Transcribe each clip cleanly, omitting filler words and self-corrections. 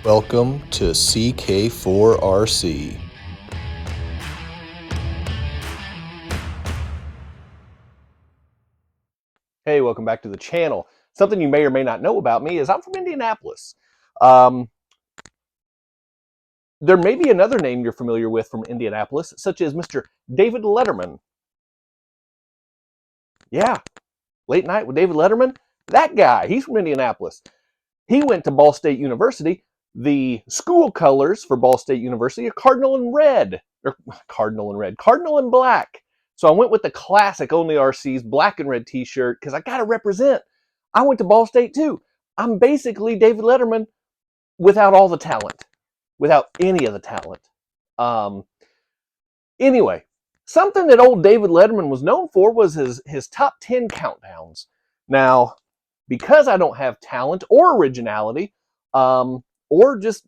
Welcome to CK4RC. Hey, welcome back to the channel. Something you may or may not know about me is I'm from Indianapolis. There may be another name you're familiar with from Indianapolis, such as Mr. David Letterman. Yeah, Late Night with David Letterman. That guy, he's from Indianapolis. He went to Ball State University. The school colors for Ball State University are cardinal and black. So I went with the classic Only RC's black and red t-shirt because I got to represent. I went to Ball State too. I'm basically David Letterman without all the talent, without any of the talent. Um, anyway, something that old David Letterman was known for was his top 10 countdowns. Now, because I don't have talent or originality, or just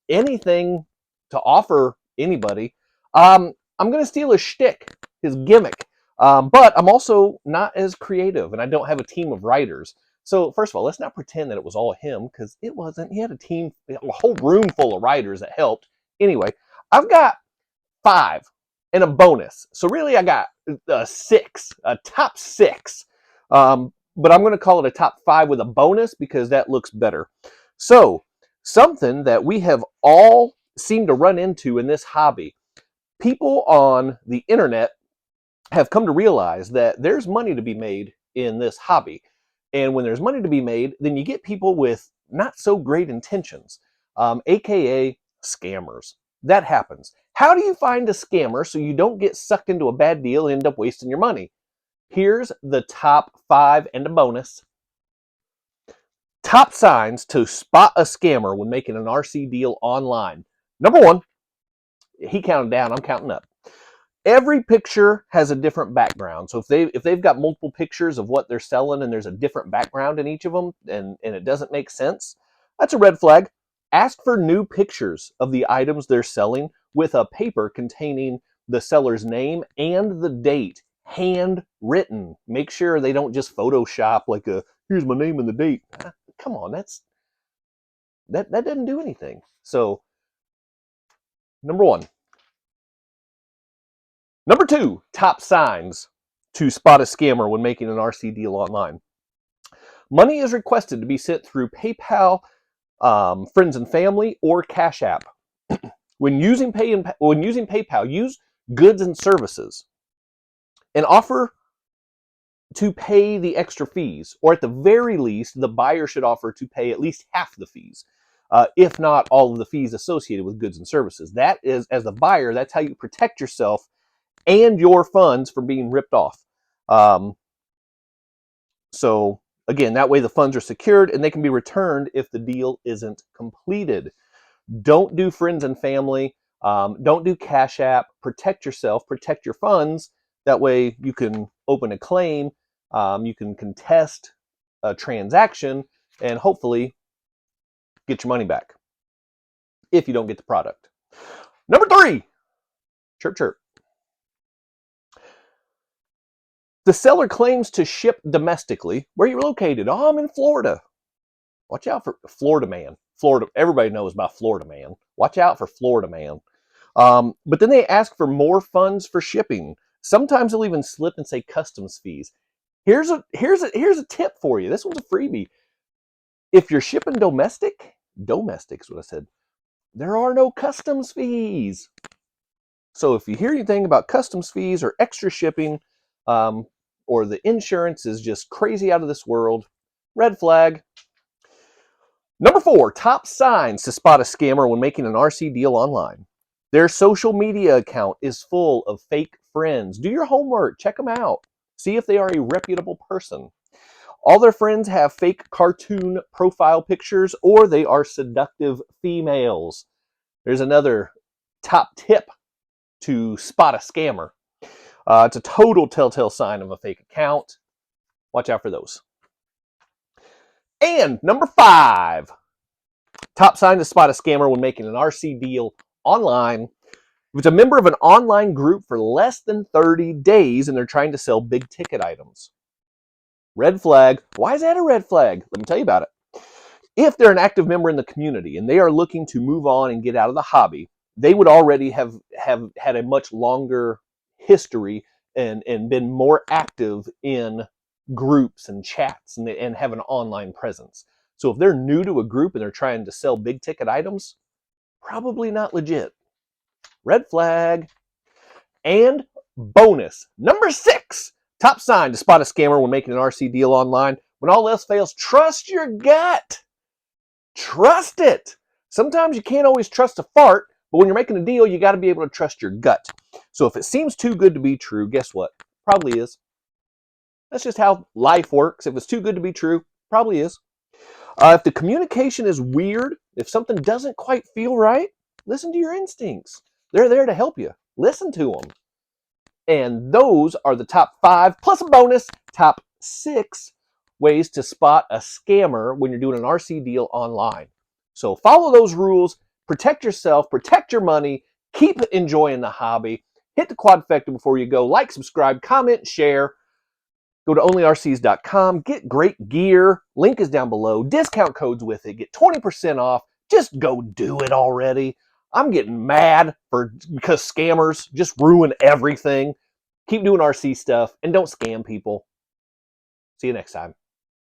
anything to offer anybody, I'm going to steal his shtick, his gimmick. But I'm also not as creative, and I don't have a team of writers. So first of all, let's not pretend that it was all him, because it wasn't. He had a team, a whole room full of writers that helped. Anyway, I've got 5 and a bonus. So really, I got a top 6. But I'm going to call it a top 5 with a bonus because that looks better. So something that we have all seemed to run into in this hobby. People on the internet have come to realize that there's money to be made in this hobby. And when there's money to be made, then you get people with not so great intentions, aka scammers. That happens. How do you find a scammer so you don't get sucked into a bad deal and end up wasting your money? Here's the top 5 and a bonus. Top signs to spot a scammer when making an RC deal online. Number 1, he counted down, I'm counting up. Every picture has a different background. So if they've got multiple pictures of what they're selling and there's a different background in each of them and it doesn't make sense, that's a red flag. Ask for new pictures of the items they're selling with a paper containing the seller's name and the date, handwritten. Make sure they don't just Photoshop like here's my name and the date. Come on, that doesn't do anything. So, number 1. Number 2, top signs to spot a scammer when making an RC deal online. Money is requested to be sent through PayPal, friends and family, or Cash App. When using PayPal, use goods and services and offer to pay the extra fees, or at the very least, the buyer should offer to pay at least half the fees, if not all of the fees associated with goods and services. That is, as the buyer, that's how you protect yourself and your funds from being ripped off. So again, that way the funds are secured and they can be returned if the deal isn't completed. Don't do friends and family. Don't do Cash App. Protect yourself, protect your funds. That way you can open a claim, you can contest a transaction, and hopefully get your money back if you don't get the product. Number 3, chirp chirp. The seller claims to ship domestically. Where are you located? Oh, I'm in Florida. Watch out for Florida man. Florida, everybody knows about Florida man. Watch out for Florida man. But then they ask for more funds for shipping. Sometimes they'll even slip and say customs fees. Here's a tip for you. This one's a freebie. If you're shipping domestic is what I said, there are no customs fees. So if you hear anything about customs fees or extra shipping, or the insurance is just crazy out of this world, red flag. Number 4, top signs to spot a scammer when making an RC deal online. Their social media account is full of fake friends. Do your homework. Check them out. See if they are a reputable person. All their friends have fake cartoon profile pictures, or they are seductive females. There's another top tip to spot a scammer. It's a total telltale sign of a fake account. Watch out for those. And number 5, top sign to spot a scammer when making an RC deal online. If it's a member of an online group for less than 30 days and they're trying to sell big ticket items. Red flag. Why is that a red flag? Let me tell you about it. If they're an active member in the community and they are looking to move on and get out of the hobby, they would already have had a much longer history and been more active in groups and chats and have an online presence. So if they're new to a group and they're trying to sell big ticket items, probably not legit. Red flag. And bonus number 6, top sign to spot a scammer when making an RC deal online. When all else fails, trust your gut. Trust it. Sometimes you can't always trust a fart, but when you're making a deal, you got to be able to trust your gut. So if it seems too good to be true, guess what? Probably is. That's just how life works. If it's too good to be true, probably is. If the communication is weird, if something doesn't quite feel right, listen to your instincts. They're there to help you. Listen to them. And those are the top 5, plus a bonus, top 6 ways to spot a scammer when you're doing an RC deal online. So follow those rules, protect yourself, protect your money, keep enjoying the hobby. Hit the quadfecta before you go. Like, subscribe, comment, share. Go to onlyrcs.com, get great gear. Link is down below. Discount codes with it. Get 20% off. Just go do it already. I'm getting mad because scammers just ruin everything. Keep doing RC stuff and don't scam people. See you next time.